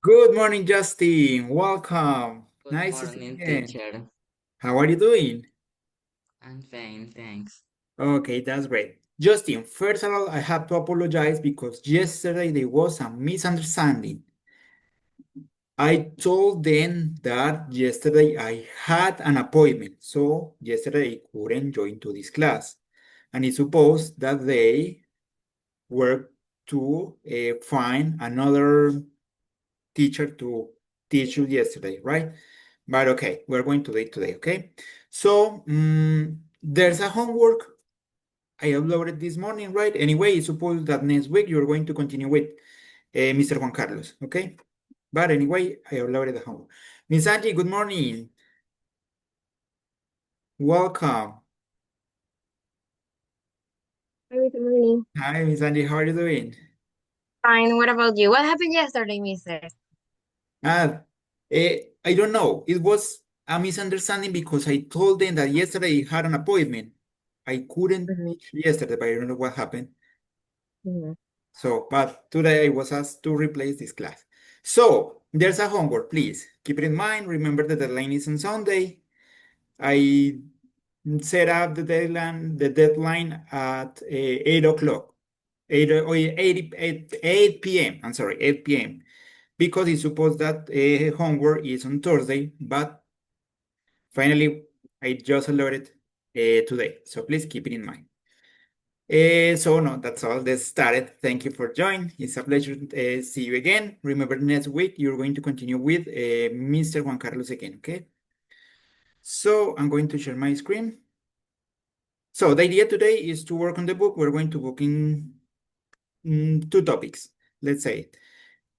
Good morning, Justin. Welcome. Good Nice to see you morning, again. teacher. How are you doing? I'm fine, thanks. Okay, that's great. Justin, first of all, I have to apologize because yesterday there was a misunderstanding. I told them that yesterday I had an appointment, so yesterday I couldn't join to this class. And it's supposed that they were to find another teacher to teach you yesterday, right? But okay, we're going to do it today, okay? So there's a homework I uploaded this morning, right? Anyway, suppose that next week you're going to continue with Mr. Juan Carlos, okay? But anyway, I uploaded the homework. Miss Angie, good morning. Welcome. Hi, good morning. Hi, Miss Angie, how are you doing? Fine. What about you? What happened yesterday, mister? Ah, I don't know. It was a misunderstanding because I told them that yesterday I had an appointment. I couldn't Mm-hmm. teach yesterday, but I don't know what happened. Mm-hmm. So, but today I was asked to replace this class. So, there's a homework, please. Keep it in mind. Remember the deadline is on Sunday. I set up the deadline at 8 o'clock. 8 p.m. I'm sorry, 8 p.m. Because it's supposed that homework is on Thursday, but finally I just allowed it today. So please keep it in mind. So no, that's all. Let's start it. Thank you for joining. It's a pleasure to see you again. Remember, next week you're going to continue with Mr. Juan Carlos again, okay? So I'm going to share my screen. So the idea today is to work on the book. We're going to book in two topics. Let's say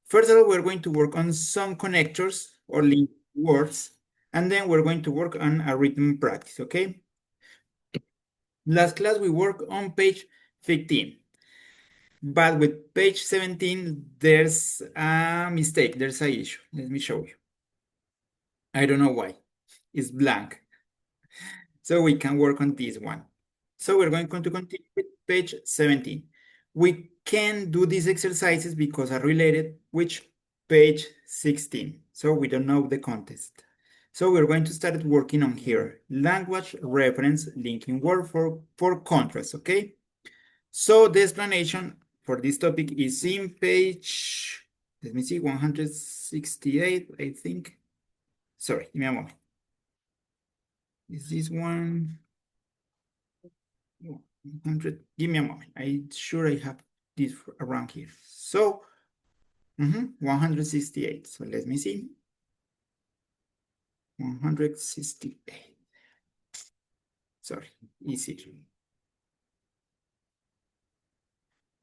first of all, we're going to work on some connectors or link words, and then we're going to work on a written practice, okay? Last class we worked on page 15. But with page 17, there's a mistake, there's an issue. Let me show you. I don't know why. It's blank. So we can work on this one. So we're going to continue with page 17. We can do these exercises because are related with page 16. So we don't know the context. So we're going to start working on here. Language reference linking word for contrast, okay? So the explanation for this topic is in page, let me see, 168, I think. Sorry, give me a moment. Is this one? 100, give me a moment. I'm sure I have this around here. So, 168. So let me see. 168. Sorry, easy.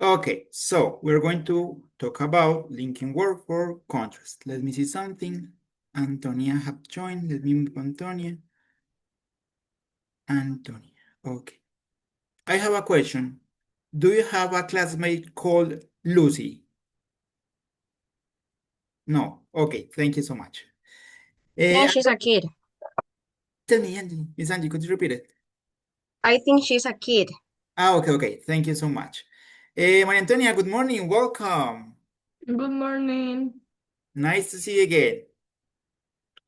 Okay, so we're going to talk about linking word for contrast. Let me see something. Antonia have joined. Let me move Antonia. Antonia. Okay. I have a question. Do you have a classmate called Lucy? No. Okay, thank you so much. Yeah, she's a Antonia, kid. tell me, Andy. Miss Andy, could you repeat it? I think she's a kid. Okay. Thank you so much. Maria Antonia, good morning. Welcome. Good morning. Nice to see you again.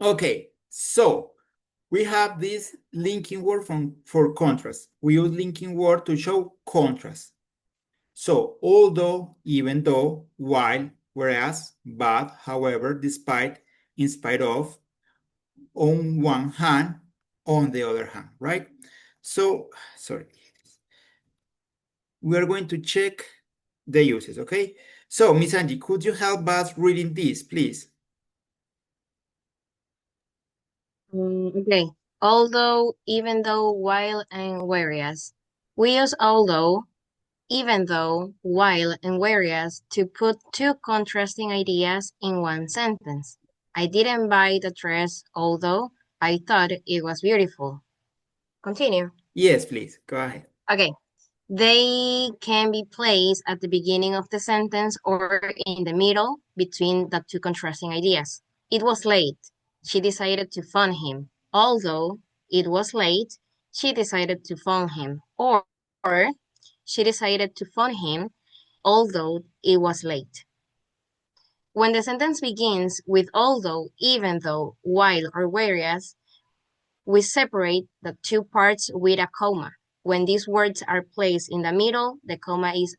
Okay, so we have this linking word for contrast. We use linking word to show contrast. So, although, even though, while, whereas, but, however, despite, in spite of, on one hand, on the other hand, right? So, sorry, we are going to check the uses, okay? So, Miss Angie, could you help us reading this, please? Okay. Although, even though, while, and whereas. We use although, even though, while, and whereas to put two contrasting ideas in one sentence. I didn't buy the dress, although I thought it was beautiful. Continue. Yes, please, go ahead. Okay. They can be placed at the beginning of the sentence or in the middle between the two contrasting ideas. It was late. She decided to phone him. Although it was late, she decided to phone him. Or she decided to phone him although it was late. When the sentence begins with although, even though, while, or whereas, we separate the two parts with a comma. When these words are placed in the middle, the comma is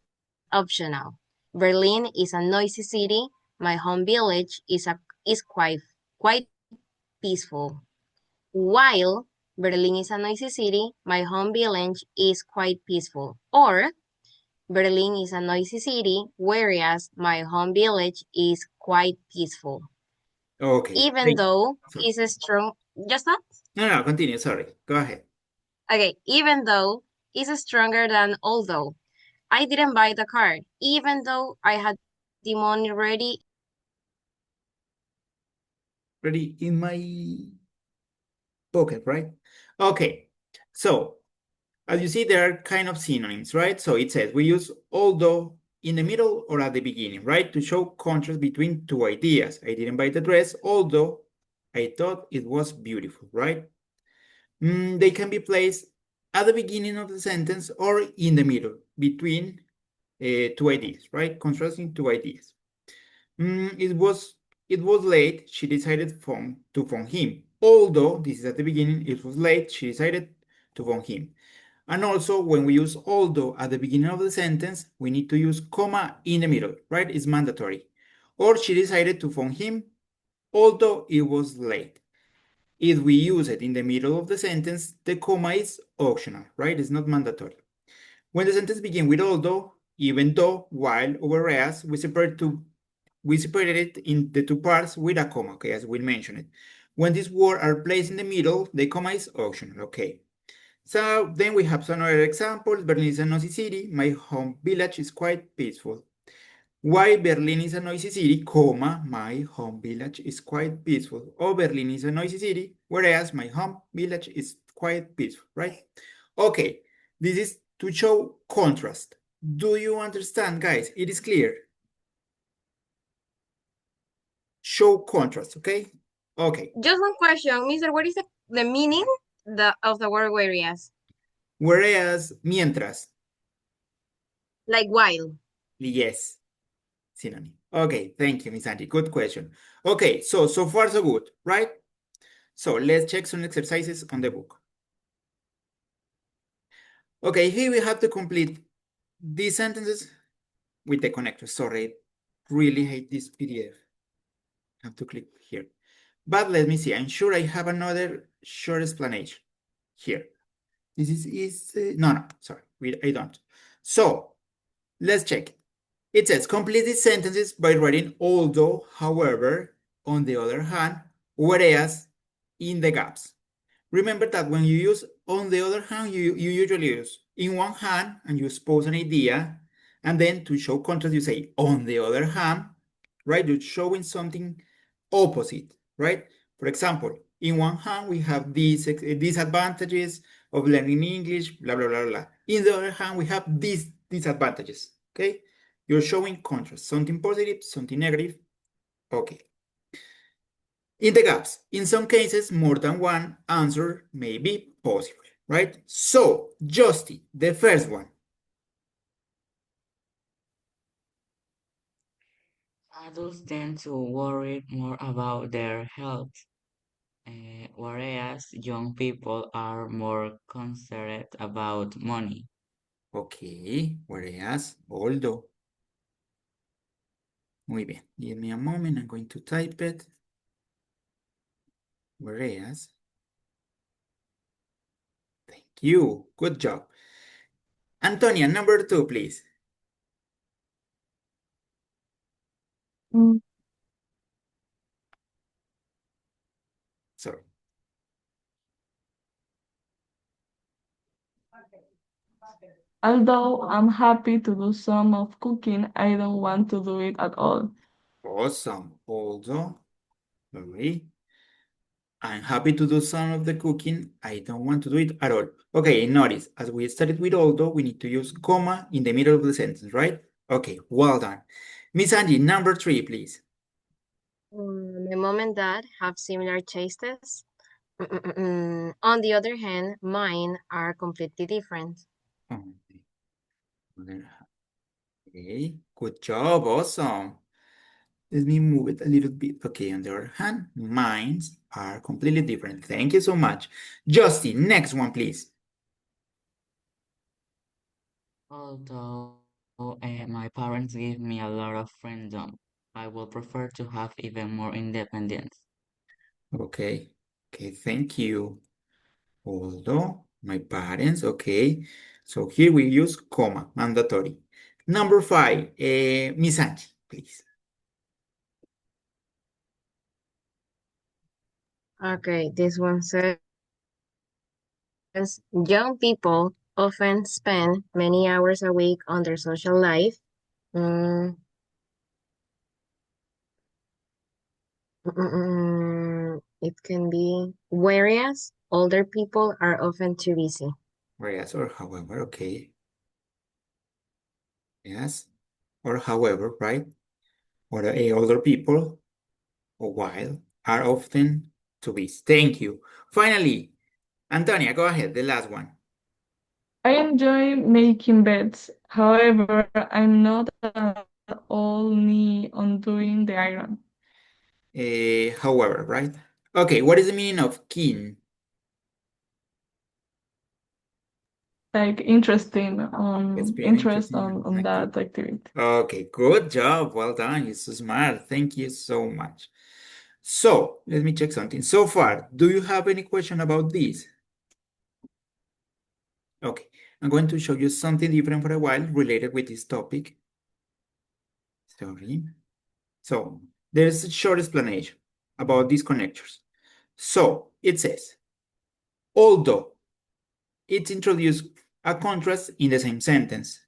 optional. Berlin is a noisy city. My home village is quite peaceful. While Berlin is a noisy city, my home village is quite peaceful. Or Berlin is a noisy city, whereas my home village is quite peaceful. Okay. Even though Sorry. it's a strong, just that? No, continue. Sorry. Go ahead. Okay, even though is stronger than although. I didn't buy the car, even though I had the money ready in my Ready in my pocket, right? Okay. So as you see, there are kind of synonyms, right? So it says we use although in the middle or at the beginning, right? To show contrast between two ideas. I didn't buy the dress, although I thought it was beautiful, right? They can be placed at the beginning of the sentence or in the middle between two ideas, right? Contrasting two ideas. It was late. She decided to phone him. Although this is at the beginning, it was late. She decided to phone him. And also, when we use although at the beginning of the sentence, we need to use comma in the middle, right? It's mandatory. Or she decided to phone him, although it was late. If we use it in the middle of the sentence, the comma is optional, right? It's not mandatory. When the sentence begins with although, even though, while, or whereas, we separated it in the two parts with a comma, okay, as we mentioned it. When these words are placed in the middle, the comma is optional, okay. So then we have some other examples. Berlin is a noisy city. My home village is quite peaceful. Why Berlin is a noisy city, comma, my home village is quite peaceful. Or Berlin is a noisy city, whereas my home village is quite peaceful, right? Okay, this is to show contrast. Do you understand, guys? It is clear. Show contrast, okay? Okay. Just one question, Mister. What is the meaning of the word whereas? Whereas, mientras, Like while. yes, synonym. Okay, thank you, Miss Angie. Good question. Okay, so far so good, right? So let's check some exercises on the book. Okay, here we have to complete these sentences with the connector. Sorry, really hate this PDF. I have to click here. But let me see. I'm sure I have another short explanation here. This is no, sorry, I don't. So let's check. It says complete these sentences by writing although, however, on the other hand, whereas, in the gaps. Remember that when you use on the other hand, you usually use in one hand and you expose an idea, and then to show contrast, you say on the other hand, right? You're showing something opposite, right? For example, in one hand, we have these disadvantages of learning English, blah, blah, blah, blah. In the other hand, we have these disadvantages, okay? You're showing contrast, something positive, something negative, okay. In the gaps, in some cases, more than one answer may be possible, right? So, Justy, the first one. Adults tend to worry more about their health, whereas young people are more concerned about money. Okay, whereas, although. Muy bien, give me a moment, I'm going to type it. Whereas, thank you, good job. Antonia, number 2, please. Mm. Sorry. Although I'm happy to do some of cooking, I don't want to do it at all. Awesome. Although, sorry. I'm happy to do some of the cooking. I don't want to do it at all. Okay, notice, as we started with although, we need to use comma in the middle of the sentence, right? Okay, well done. Miss Angie, number 3, please. My mom and dad have similar tastes. On the other hand, mine are completely different. Okay, good job, awesome. Let me move it a little bit. Okay, on the other hand, mines are completely different. Thank you so much. Justin, next one, please. Although my parents give me a lot of freedom, I would prefer to have even more independence. Okay, okay, thank you. Although my parents, okay. So here we use comma, mandatory. Number 5, Miss Angie, please. Okay, this one says young people often spend many hours a week on their social life. Mm, it can be, whereas older people are often too busy. Whereas or however, okay. Yes, or however, right? Or older people, or while, are often too busy. Thank you. Finally, Antonia, go ahead, the last one. I enjoy making beds. However, I'm not at all knee on doing the iron. However, right? Okay, what is the meaning of keen? Like interesting It's pretty interest interesting on activity. that activity. Okay, good job. Well done. You're so smart. Thank you so much. So let me check something. So far, do you have any question about this? Okay, I'm going to show you something different for a while related with this topic. Sorry. So there's a short explanation about these connectors. So it says, although it introduces a contrast in the same sentence,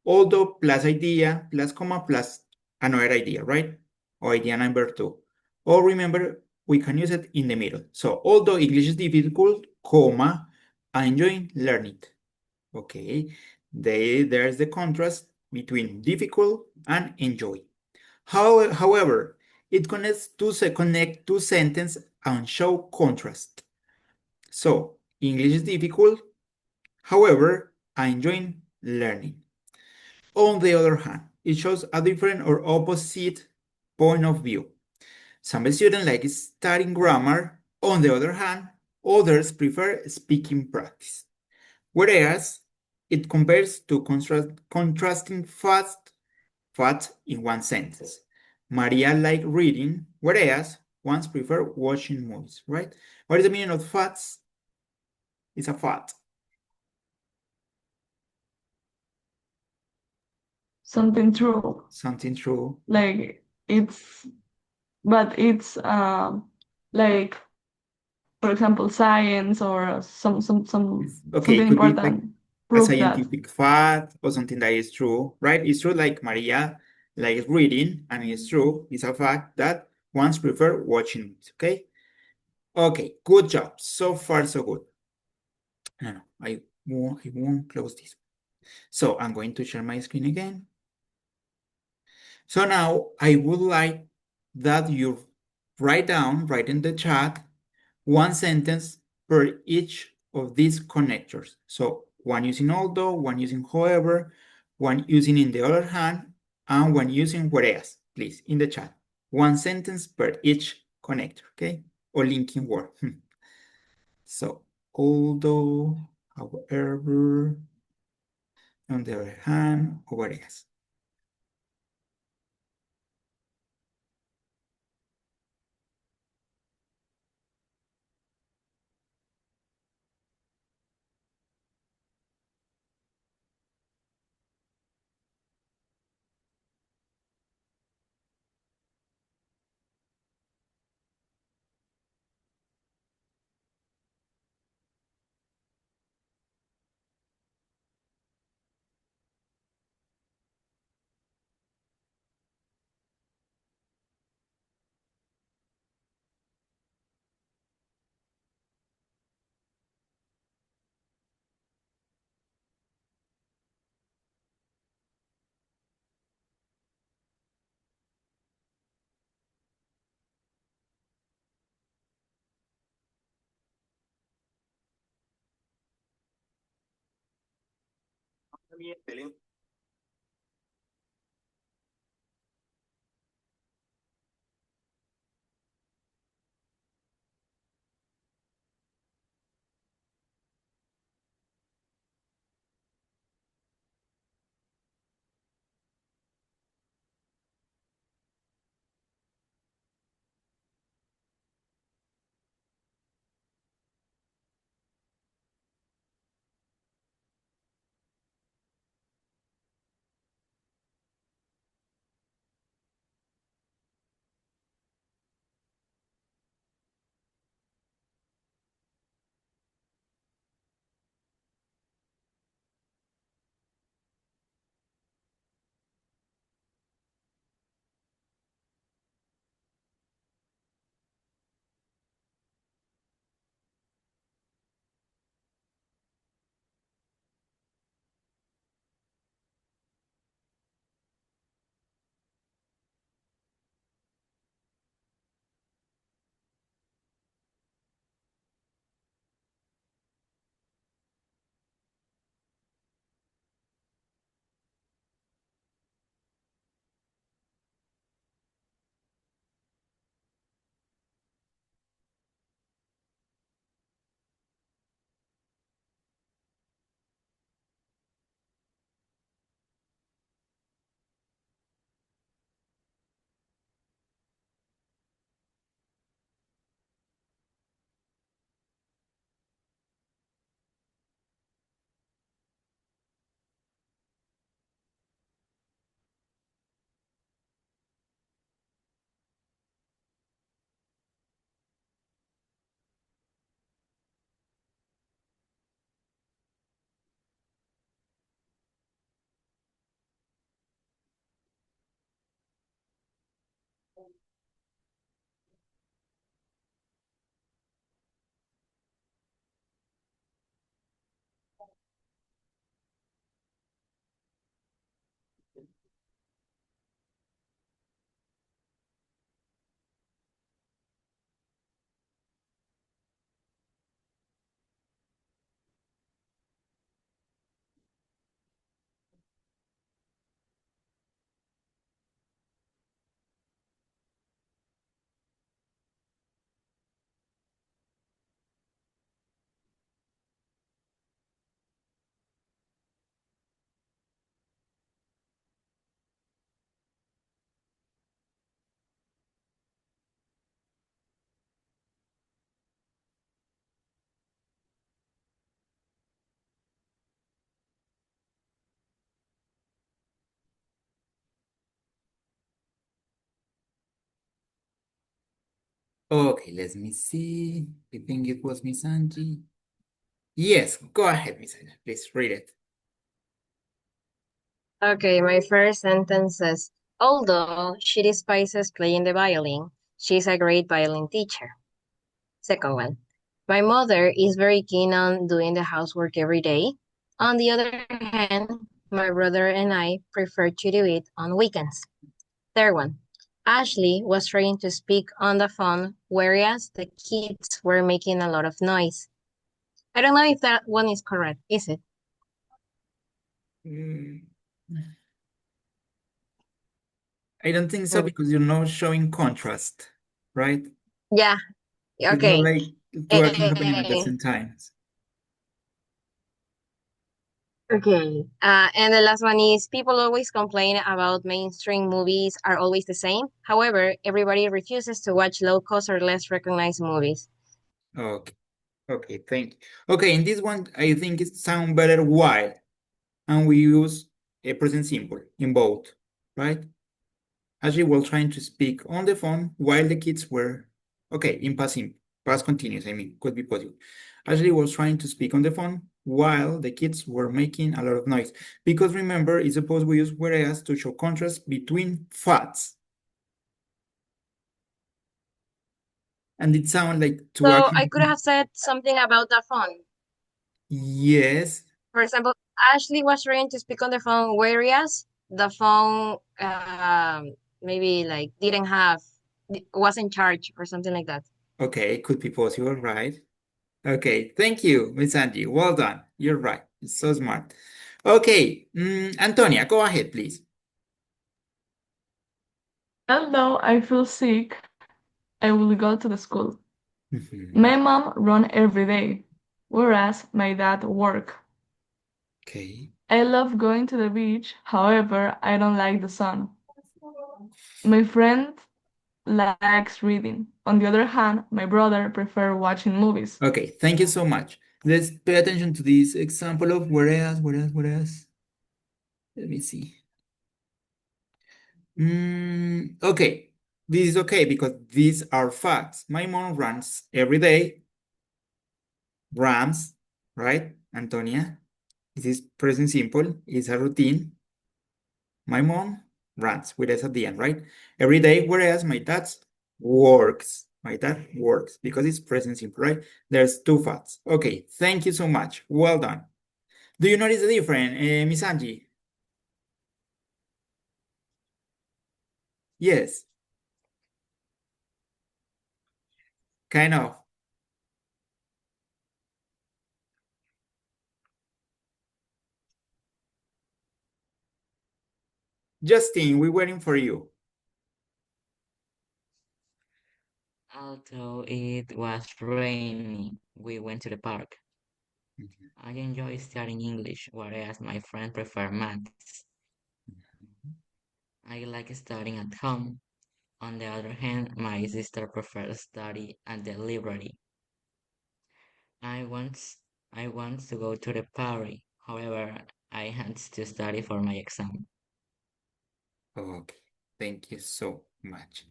although plus idea plus comma plus another idea, right? Or idea number 2. Or remember, we can use it in the middle. So although English is difficult, comma, I enjoy learning it. Okay, there's the contrast between difficult and enjoy. However, it connect two sentences and show contrast. So English is difficult. However, I enjoy learning. On the other hand, it shows a different or opposite point of view. Some students like studying grammar. On the other hand, others prefer speaking practice. Whereas it compares to contrasting facts in one sentence. Maria liked reading, whereas ones prefer watching movies, right? What is the meaning of facts? It's a fact. Something true. Something true. Like it's, but it's like for example science or Okay, something it could be like important. a Prove that. scientific fact or something that is true, right? It's true like Maria likes reading, and it's true. It's a fact that ones prefer watching it, okay? Okay, good job. So far, so good. No, I won't close this. So I'm going to share my screen again. So now I would like that you write in the chat one sentence per each of these connectors. So one using although, one using however, one using in the other hand, and one using whereas. Please, in the chat. One sentence per each connector, okay? Or linking word. So, although, however, on the other hand, or whereas. Okay, let me see. I think it was Miss Angie. Yes, go ahead, Miss Angie. Please read it. Okay, my first sentence says, although she despises playing the violin, she's a great violin teacher. Second one, my mother is very keen on doing the housework every day. On the other hand, my brother and I prefer to do it on weekends. Third one, Ashley was trying to speak on the phone, whereas the kids were making a lot of noise. I don't know if that one is correct, is it? Mm, I don't think so Mm, because you're not showing contrast, right? yeah, It's not okay. like two actions happening at the Eh, same time. Okay. And the last one is people always complain about mainstream movies are always the same. However, everybody refuses to watch low cost or less recognized movies. Okay, okay, thank you. Okay, in this one, I think it sounds better while, and we use a present simple in both, right? Ashley was trying to speak on the phone while the kids were, okay, in past continuous, I mean, could be possible. Ashley was trying to speak on the phone while the kids were making a lot of noise. Because remember, it's supposed we use whereas to show contrast between facts. And it sounds like two So I actions. could have said something about the phone. Yes, For example, Ashley was trying to speak on the phone, whereas the phone maybe like didn't have was in charge or something like that. okay, could be possible, right? Okay, thank you, Miss Angie. Well done. You're right. It's so smart. Okay, Antonia, go ahead, please. Although I feel sick, I will go to the school. Mhm. My mom run every day, whereas my dad work. Okay. I love going to the beach, however, I don't like the sun. My friend likes reading. On the other hand, my brother prefers watching movies. Okay, thank you so much. Let's pay attention to this example of whereas. Let me see. Okay, this is okay because these are facts. My mom runs every day, runs, right, Antonia? This is present simple, it's a routine. My mom runs with S at the end, right? Every day, whereas my dad works. My dad works because it's present simple, right? There's two facts. Okay, thank you so much. Well done. Do you notice the difference, Miss Angie? Yes, kind of. Justin, we're waiting for you. Although it was raining, we went to the park. I enjoy studying English, whereas my friend prefer maths. I like studying at home. On the other hand, my sister prefers study at the library. I want I want to go to the party. However, I had to study for my exam. Okay, thank you so much.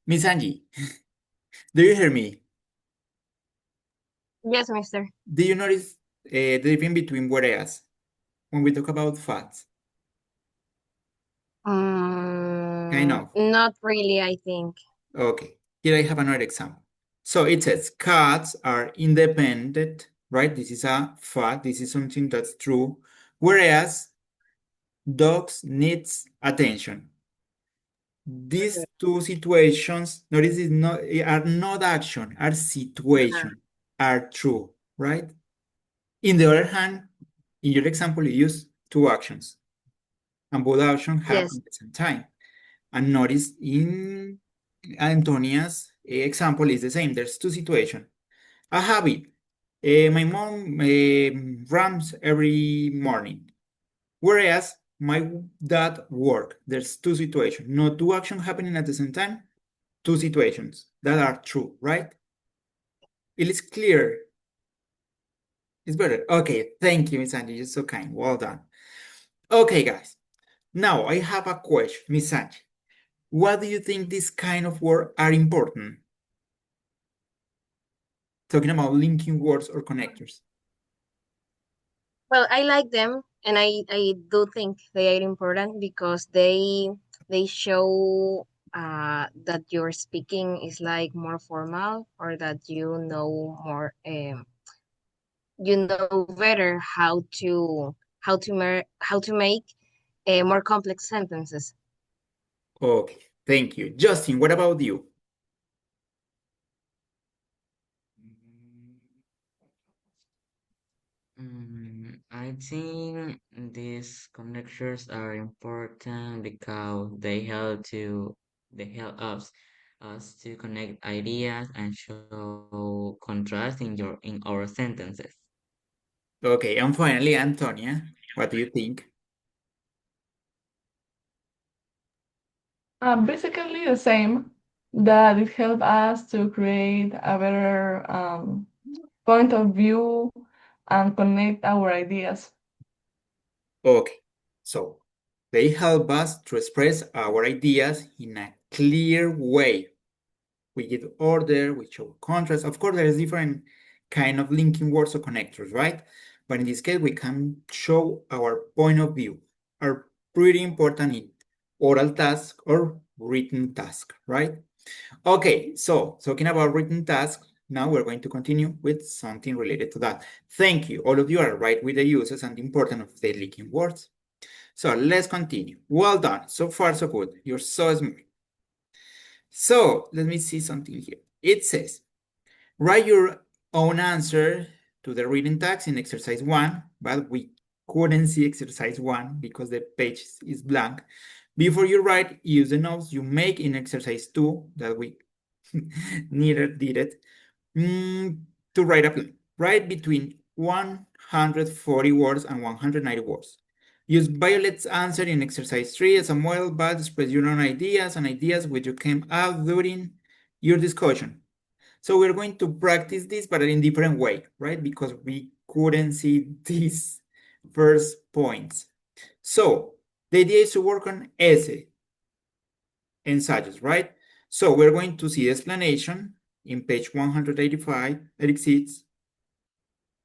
Miss Angie, do you hear me? Yes, mister. Do you notice the difference between whereas when we talk about facts? Kind of. Not really, I think. Okay, here I have another example. So it says cats are independent, right? This is a fact. This is something that's true. Whereas dogs needs attention. These Okay. two situations, notice is not are not action, are Yeah. situation, are true, right? In the other hand, in your example, you use two actions, and both actions happen Yes. at the same time. And notice in Antonia's example is the same. There's two situations. A habit. My mom runs every morning, whereas my dad work. There's two situations, not two actions happening at the same time. Two situations that are true, right? It is clear. It's better. Okay, thank you, Miss Angie. You're so kind. Well done. Okay, guys. Now I have a question, Miss Angie. What do you think this kind of words are important? talking about linking words or connectors? Well, I like them, and I do think they are important because they show that your speaking is like more formal, or that you know more, you know better how to make more complex sentences. Okay, thank you. Justin, what about you? I think these connectors are important because they help us to connect ideas and show contrast in our sentences. Okay, and finally, Antonia, what do you think? Basically the same, that it helps us to create a better point of view and connect our ideas. Okay, so they help us to express our ideas in a clear way. We give order, we show contrast. Of course, there's different kind of linking words or connectors, right? But in this case, we can show our point of view. Are pretty important in oral task or written task, right? Okay, so talking about written tasks, now we're going to continue with something related to that. Thank you. All of you are right with the uses and the importance of the linking words. So let's continue. Well done. So far, so good. You're so smart. So let me see something here. It says, write your own answer to the reading task in exercise 1, but we couldn't see exercise 1 because the page is blank. Before you write, use the notes you make in exercise 2 that we neither did it to write a plan. Write between 140 words and 190 words. Use Violet's answer in exercise 3 as a model, but express your own ideas and ideas which you came out during your discussion. So we're going to practice this, but in different way, right? Because we couldn't see these first points. So the idea is to work on essay, ensayos, right? So we're going to see the explanation in page 185, 86.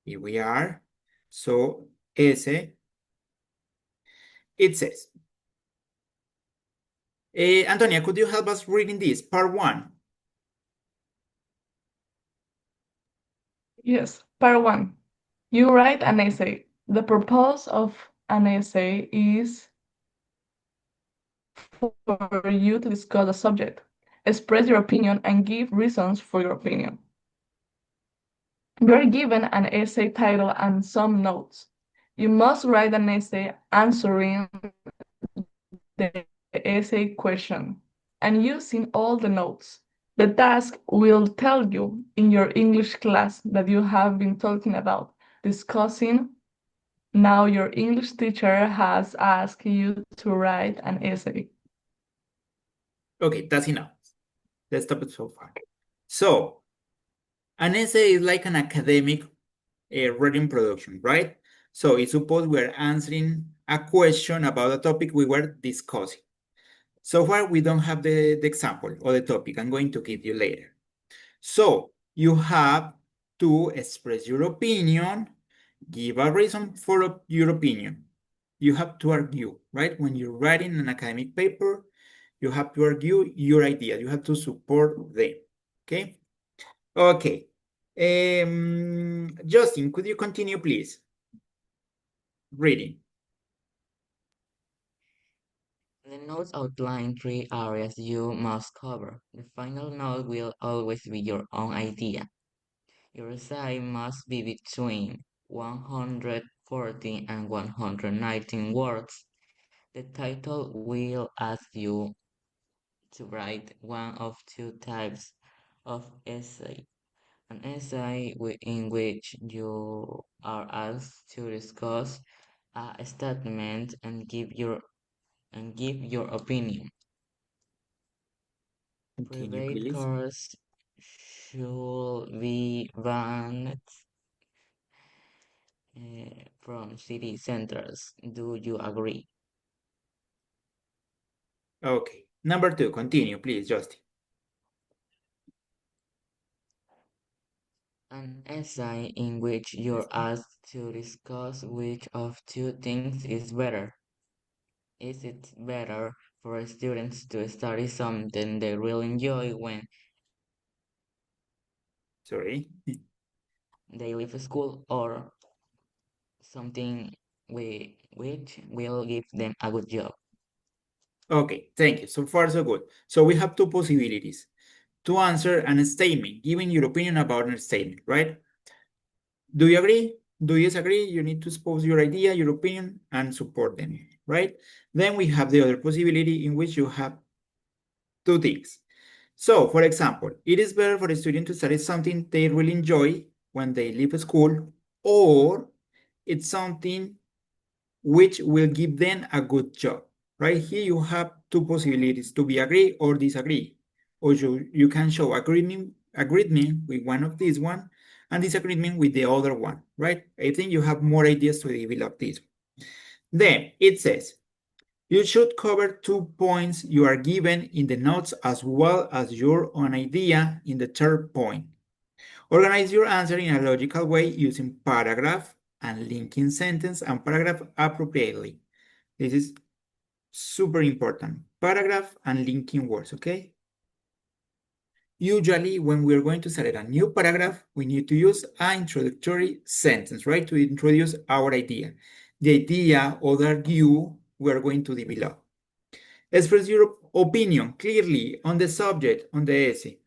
Here we are. So essay, it says, Antonia, could you help us reading this? Part 1. Yes, part one. You write an essay. The purpose of an essay is for you to discuss a subject, express your opinion, and give reasons for your opinion. You are given an essay title and some notes. You must write an essay answering the essay question and using all the notes. The task will tell you in your English class that you have been talking about, discussing. Now your English teacher has asked you to write an essay. Okay, that's enough. Let's stop it so far. So an essay is like an academic writing production, right? So it's suppose we're answering a question about a topic we were discussing. So far, we don't have the example or the topic. I'm going to give you later. So you have to express your opinion, give a reason for your opinion. You have to argue, right? When you're writing an academic paper, you have to argue your ideas. You have to support them, okay? Okay. Justin, could you continue, please? Reading. The notes outline three areas you must cover. The final note will always be your own idea. Your essay must be between 140 and 119 words. The title will ask you to write one of two types of essay. An essay in which you are asked to discuss a statement and give your opinion. Continue, Private please. cars should be banned from city centers. Do you agree? Okay. Number 2, continue, please, Justin. An essay in which you're asked to discuss which of two things is better. Is it better for students to study something they really enjoy when Sorry. they leave school, or something which will give them a good job? Okay, thank you. So far, so good. So we have two possibilities to answer a statement, giving your opinion about a statement, right? Do you agree? Do you disagree? You need to expose your idea, your opinion, and support them, right? Then we have the other possibility in which you have two things. So, for example, it is better for a student to study something they really enjoy when they leave school, or it's something which will give them a good job. Right here, you have two possibilities to be agree or disagree, or you can show agreement with one of these one and disagreement with the other one. Right? I think you have more ideas to develop this. Then it says you should cover 2 points you are given in the notes as well as your own idea in the third point. Organize your answer in a logical way using paragraph and linking sentence and paragraph appropriately. This is super important. Paragraph and linking words, okay? Usually, when we're going to start a new paragraph, we need to use an introductory sentence, right? To introduce our idea. The idea or the view we're going to develop. Express your opinion clearly on the subject, on the essay.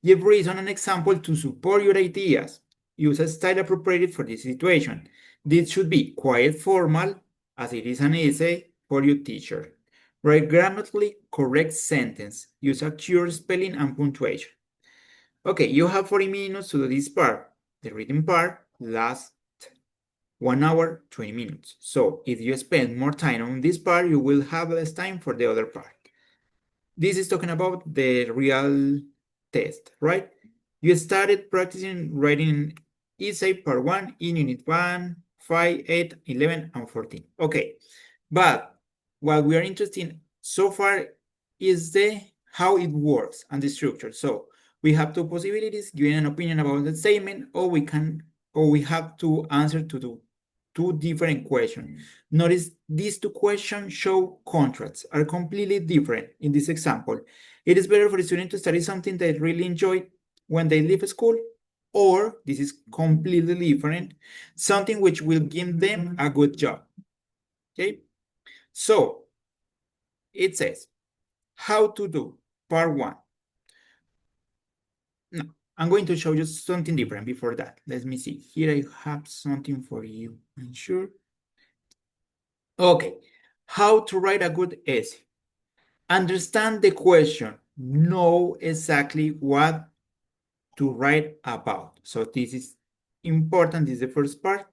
Give reason and example to support your ideas. Use a style appropriate for this situation. This should be quite formal, as it is an essay for your teacher. Write grammatically correct sentence. Use accurate spelling and punctuation. Okay, you have 40 minutes to do this part. The reading part lasts 1 hour, 20 minutes. So if you spend more time on this part, you will have less time for the other part. This is talking about the real test, right? You started practicing writing essay part 1 in unit 1, 5, 8, 11, and 14. Okay, but what we are interested in so far is the how it works and the structure. So we have two possibilities, giving an opinion about the statement, or we have to answer to two different questions. Notice these two questions show contrasts, are completely different in this example. It is better for the student to study something they really enjoy when they leave school, or this is completely different, something which will give them a good job. Okay, so it says how to do part 1. No, I'm going to show you something different before that. Let me see. Here I have something for you. I'm sure. Okay, how to write a good essay. Understand the question. Know exactly what to write about. So this is important. This is the first part.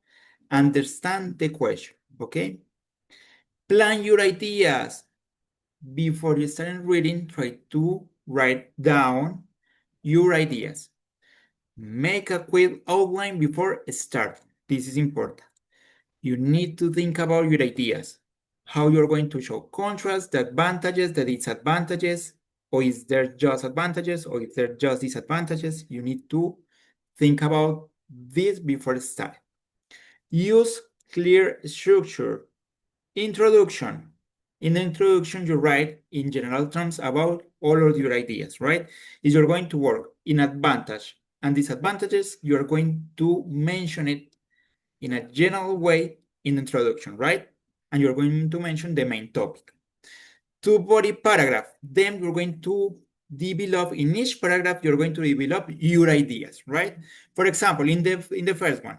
Understand the question. Okay. Plan your ideas. Before you start reading, try to write down your ideas. Make a quick outline before starting. This is important. You need to think about your ideas, how you're going to show contrast, the advantages, the disadvantages, or is there just advantages, or is there just disadvantages? You need to think about this before starting. Use clear structure. Introduction. In the introduction, you write in general terms about all of your ideas, right? If you're going to work in advantage and disadvantages, you're going to mention it in a general way in the introduction, right? And you're going to mention the main topic. Two body paragraph. Then you're going to develop in each paragraph, you're going to develop your ideas, right? For example, in the first one,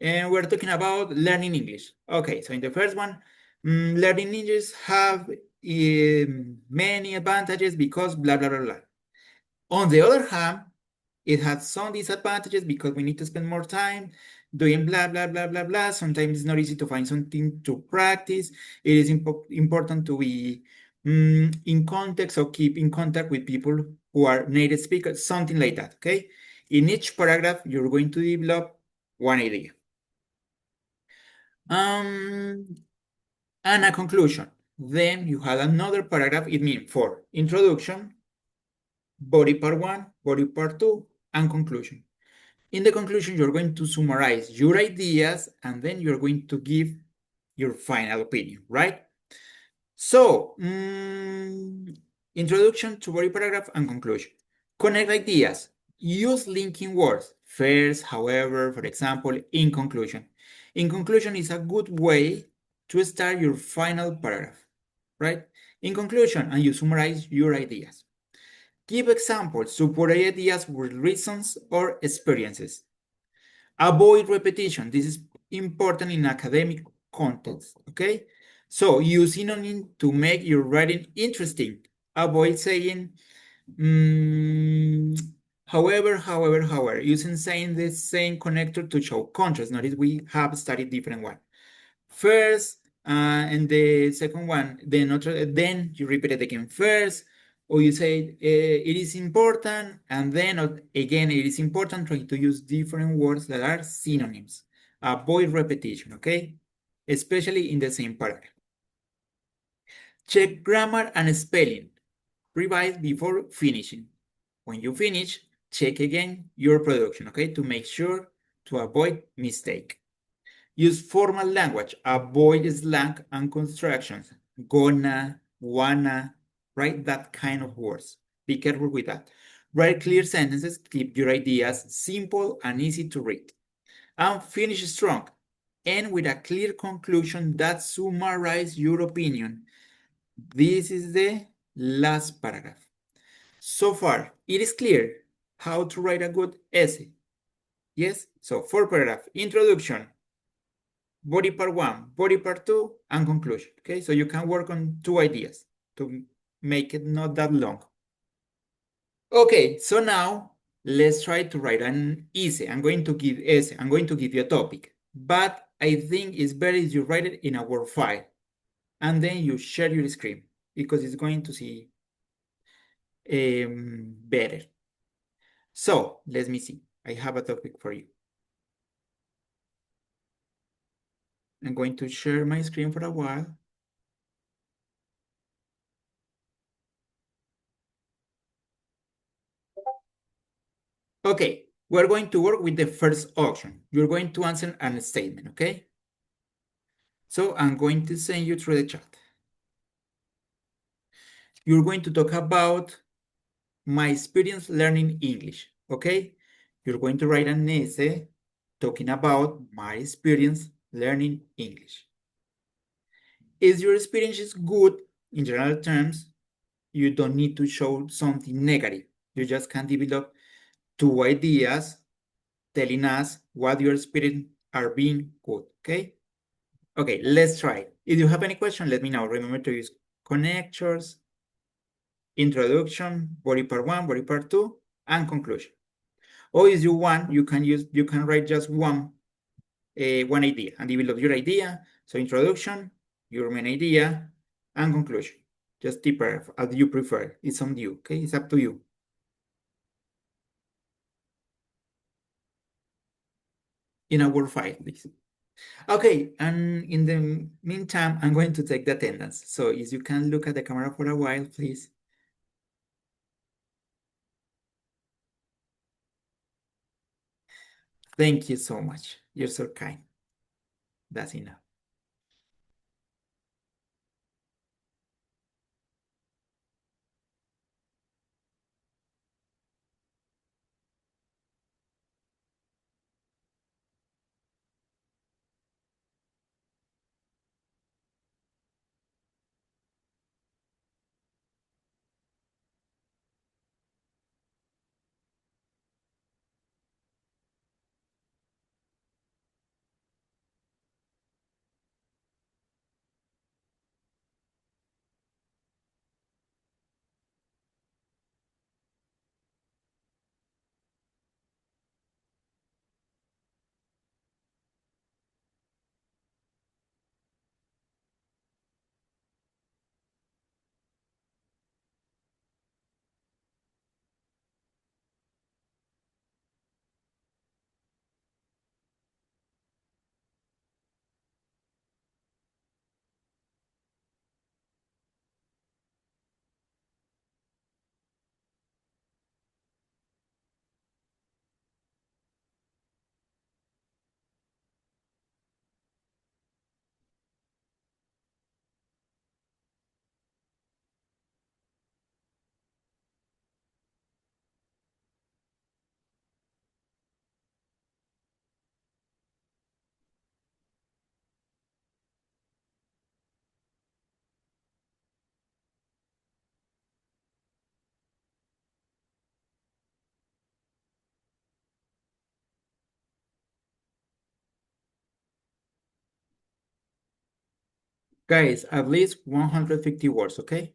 and we're talking about learning English. Okay, so in the first one, learning English have many advantages because blah, blah, blah, blah. On the other hand, it has some disadvantages because we need to spend more time doing blah, blah, blah, blah, blah. Sometimes it's not easy to find something to practice. It is important to be in context or keep in contact with people who are native speakers, something like that, okay? In each paragraph, you're going to develop one idea. And a conclusion. Then you have another paragraph, it means for introduction, body part 1, body part 2, and conclusion. In the conclusion, you're going to summarize your ideas and then you're going to give your final opinion, right? So, introduction to body paragraph and conclusion. Connect ideas. Use linking words. First, however, for example, in conclusion. In conclusion is a good way to start your final paragraph, right? In conclusion, and you summarize your ideas. Give examples, support ideas with reasons or experiences. Avoid repetition. This is important in academic context, okay? So use synonym to make your writing interesting. Avoid saying, however, using saying the same connector to show contrast. Notice we have studied different one. First, and the second one, then you repeat it again first, or you say it is important, and then again it is important, trying to use different words that are synonyms. Avoid repetition, okay? Especially in the same paragraph. Check grammar and spelling. Revise before finishing. When you finish, check again your production, okay? To make sure to avoid mistake. Use formal language. Avoid slang and constructions. Gonna, wanna, right? That kind of words. Be careful with that. Write clear sentences. Keep your ideas simple and easy to read. And finish strong. End with a clear conclusion that summarizes your opinion. This is the last paragraph. So far, it is clear how to write a good essay. Yes? So, 4 paragraph. Introduction, body part 1, body part 2, and conclusion. Okay, so you can work on 2 ideas to make it not that long. Okay, so now let's try to write an essay. I'm going to give you a topic, but I think it's better if you write it in a Word file and then you share your screen because it's going to see better. So let me see. I have a topic for you. I'm going to share my screen for a while. Okay, we're going to work with the first option. You're going to answer a statement, okay? So I'm going to send you through the chat. You're going to talk about my experience learning English, okay? You're going to write an essay talking about my experience learning English. If your experience is good, in general terms, you don't need to show something negative. You just can develop 2 ideas telling us what your experience are being good, okay? Okay, let's try. If you have any question, let me know. Remember to use connectors, introduction, body part 1, body part 2, and conclusion. Or if you want, you can write just one idea and develop your idea. So introduction, your main idea, and conclusion. Just deeper as you prefer. It's on you, okay? It's up to you. In a Word file, please. Okay, and in the meantime, I'm going to take the attendance. So if you can look at the camera for a while, please. Thank you so much. You're so kind. That's enough. Guys, at least 150 words, okay?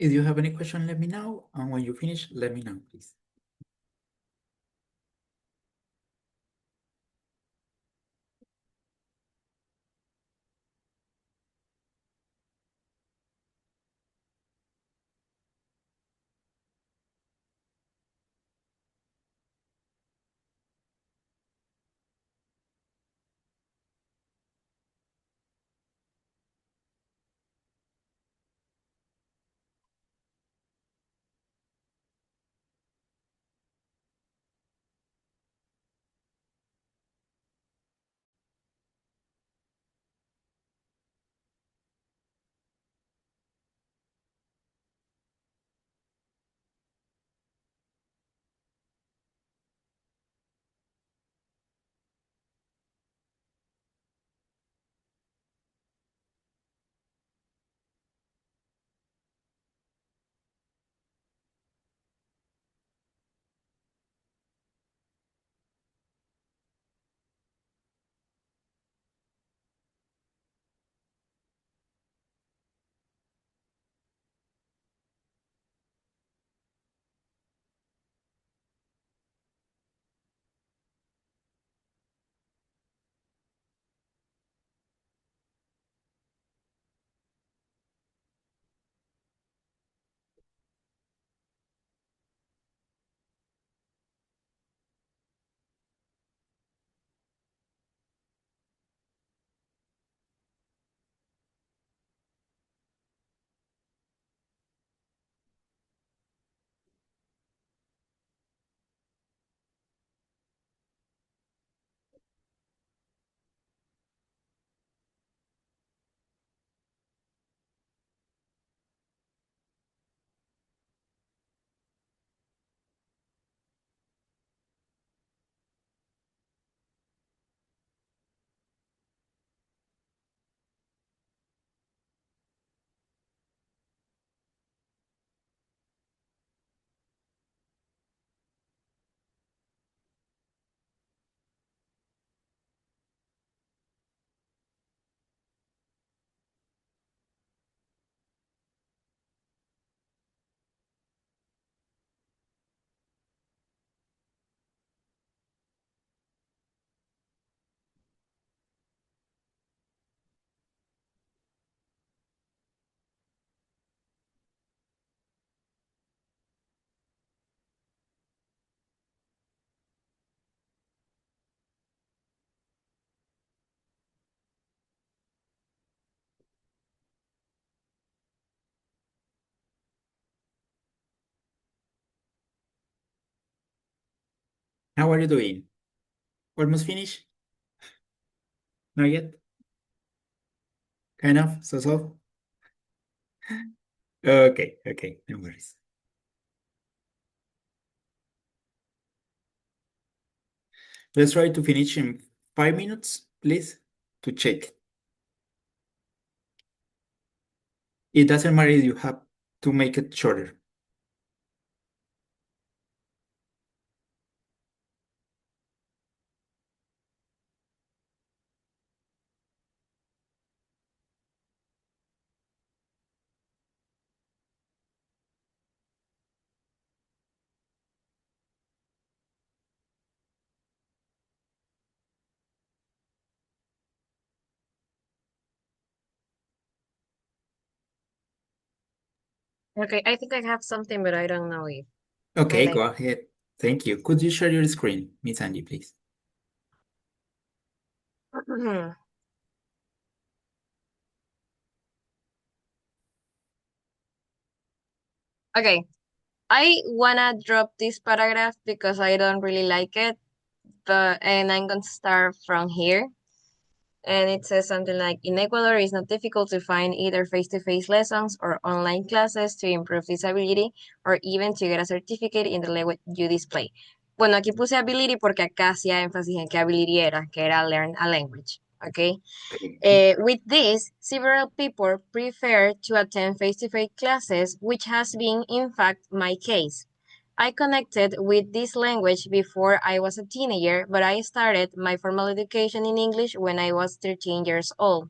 If you have any question, let me know. And when you finish, let me know, please. How are you doing? Almost finished? Not yet? Kind of? So? Okay, no worries. Let's try to finish in 5 minutes, please, to check. It doesn't matter if you have to make it shorter. Okay, I think I have something, but I don't know if. Okay, Okay. go ahead. Thank you. Could you share your screen, Miss Angie, please? Okay, I wanna drop this paragraph because I don't really like it, and I'm gonna start from here. And it says something like, in Ecuador, it's not difficult to find either face-to-face lessons or online classes to improve this ability or even to get a certificate in the language you display. Bueno, aquí puse ability porque acá hacía énfasis en qué ability era, que era learn a language. Okay. With this, several people prefer to attend face-to-face classes, which has been, in fact, my case. I connected with this language before I was a teenager, but I started my formal education in English when I was 13 years old.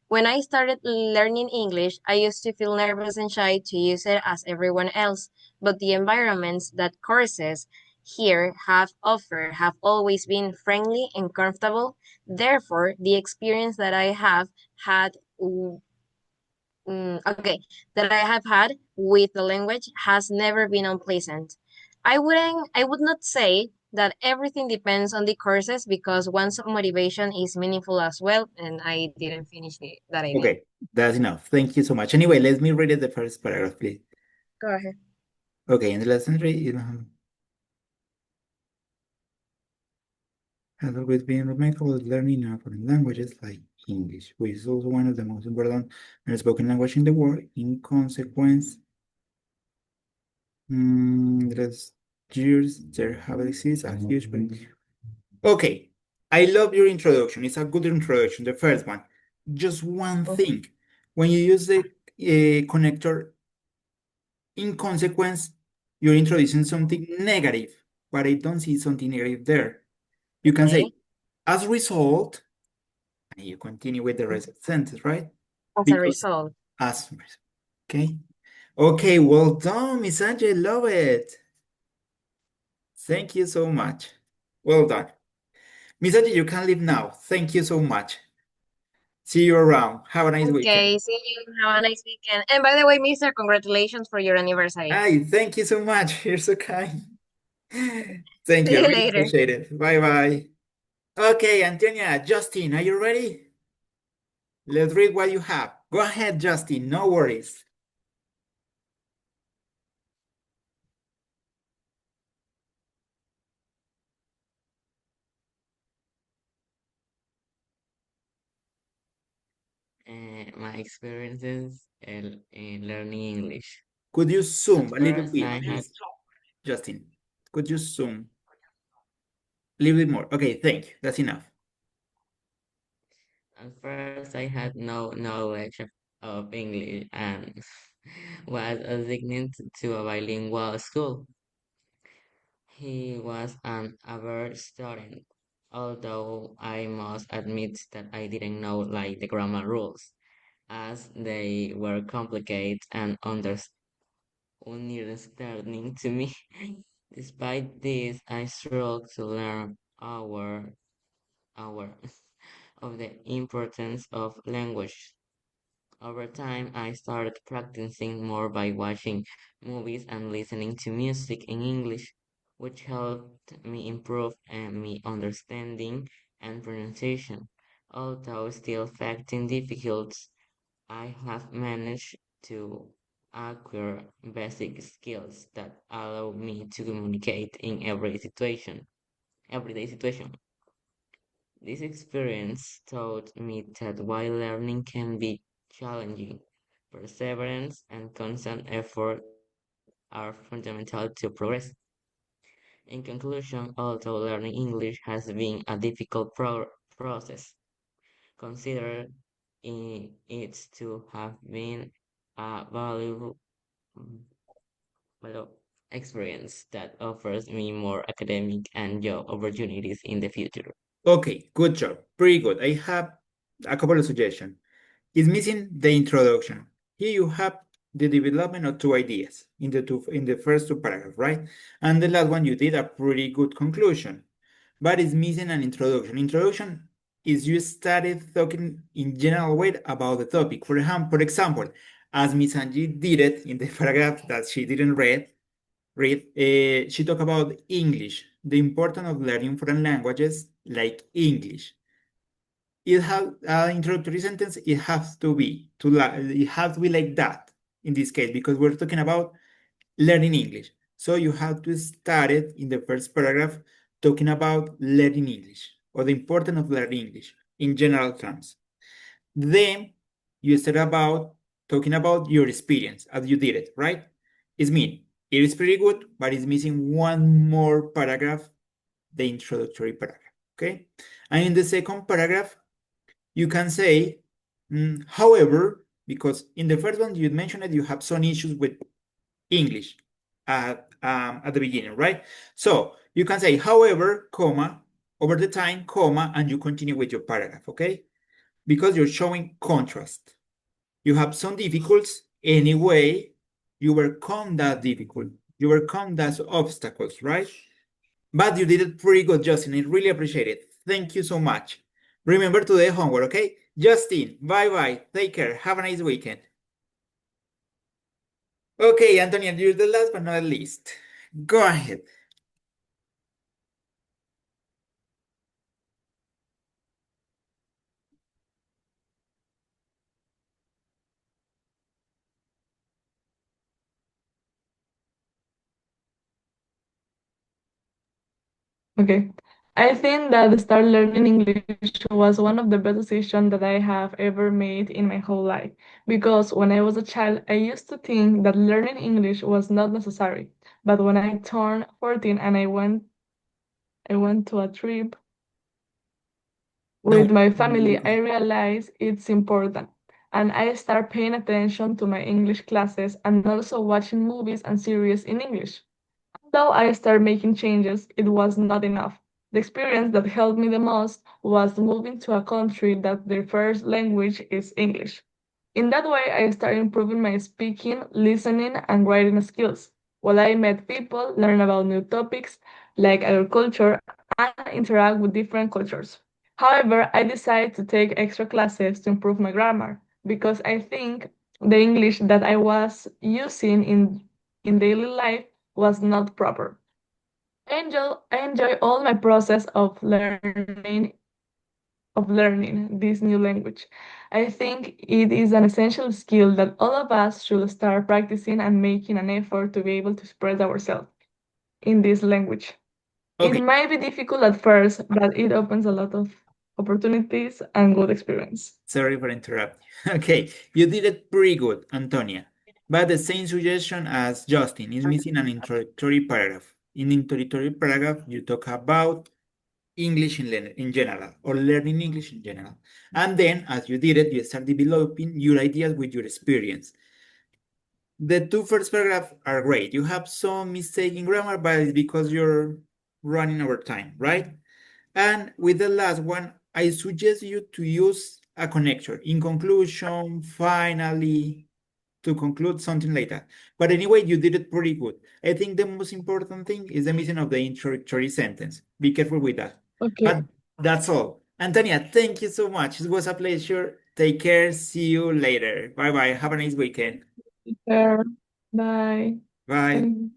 When I started learning English, I used to feel nervous and shy to use it as everyone else, but the environments that courses here have offered have always been friendly and comfortable. Therefore, the experience that I have had that I have had with the language has never been unpleasant. I would not say that everything depends on the courses because one's motivation is meaningful as well, and I didn't finish that idea. Okay, that's enough. Thank you so much. Anyway, let me read it the first paragraph, please. Go ahead. Okay, in the lesson 3, has always been remarkable at learning foreign languages like English, which is also one of the most important spoken language in the world. In consequence, last years there have existed a huge benefit. Okay, I love your introduction. It's a good introduction, the first one. Just one thing. When you use the connector, in consequence, you're introducing something negative, but I don't see something negative there. You can say, Okay. as a result, and you continue with the rest of the sentence, right? As a Because result. as, okay? Okay, well done, Miss Angie, love it. Thank you so much. Well done. Miss Angie, you can leave now. Thank you so much. See you around. Have a nice weekend. Okay, see you. Have a nice weekend. And by the way, Mister, congratulations for your anniversary. Hi, thank you so much. You're so kind. Thank See you. I you really later. appreciate it. Bye bye. Okay, Antonia, Justin, are you ready? Let's read what you have. Go ahead, Justin. No worries. My experiences in learning English. Could you At zoom a little first, bit, I had please? Justin, could you zoom a little bit more? Okay, thank you. That's enough. I had no knowledge of English and was assigned to a bilingual school. He was an average student, although I must admit that I didn't know like the grammar rules, as they were complicated and understanding to me. Despite this, I struggled to learn our of the importance of language. Over time, I started practicing more by watching movies and listening to music in English, which helped me improve my understanding and pronunciation. Although still facing difficulties, I have managed to acquire basic skills that allow me to communicate in everyday situation. This experience taught me that while learning can be challenging, perseverance and constant effort are fundamental to progress. In conclusion, although learning English has been a difficult process, consider it to have been a valuable experience that offers me more academic and job opportunities in the future. Okay, good job. Pretty good. I have a couple of suggestions. It's missing the introduction. Here you have the development of two ideas in the first two paragraphs, right? And the last one you did a pretty good conclusion, but it's missing an introduction. Introduction is you started talking in general way about the topic. For example, as Miss Angie did it in the paragraph that she didn't read, she talked about English, the importance of learning foreign languages like English. It has introductory sentence. It has to be like that in this case because we're talking about learning English. So you have to start it in the first paragraph talking about learning English or the importance of learning English in general terms. Then you start about talking about your experience as you did it, right? It's mean it is pretty good, but it's missing one more paragraph, the introductory paragraph. Okay, and in the second paragraph you can say, however, because in the first one you mentioned that you have some issues with English at the beginning, right? So you can say, however, comma, over the time, comma, and you continue with your paragraph, okay? Because you're showing contrast. You have some difficulties anyway, you overcome that difficult, you overcome those obstacles, right? But you did it pretty good, Justin. I really appreciate it. Thank you so much. Remember to do homework, okay? Justin, bye bye. Take care. Have a nice weekend. Okay, Antonia, you're the last but not least. Go ahead. Okay. I think that start learning English was one of the best decisions that I have ever made in my whole life. Because when I was a child, I used to think that learning English was not necessary. But when I turned 14 and I went to a trip No. with my family, I realized it's important. And I start paying attention to my English classes and also watching movies and series in English. Though I started making changes, it was not enough. The experience that helped me the most was moving to a country that their first language is English. In that way, I started improving my speaking, listening, and writing skills, while I met people, learn about new topics like agriculture, and interact with different cultures. However, I decided to take extra classes to improve my grammar because I think the English that I was using in daily life was not proper. I enjoy all my process of learning this new language. I think it is an essential skill that all of us should start practicing and making an effort to be able to express ourselves in this language. It Okay, might be difficult at first, but it opens a lot of opportunities and good experience. sorry for interrupting. Okay, you did it pretty good, Antonia. But the same suggestion as Justin is missing an introductory paragraph. In the introductory paragraph, you talk about English in general or learning English in general. And then, as you did it, you start developing your ideas with your experience. The two first paragraphs are great. You have some mistake in grammar, but it's because you're running over time, right? And with the last one, I suggest you to use a connector. In conclusion, finally, to conclude something like that. But anyway, you did it pretty good. I think the most important thing is the missing of the introductory sentence. Be careful with that. Okay, But that's all. Antonia, thank you so much. It was a pleasure. Take care. See you later. Bye bye. Have a nice weekend. fair. Bye. Bye. Thank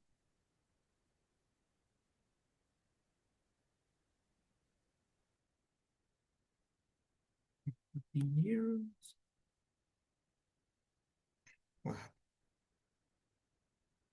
Years.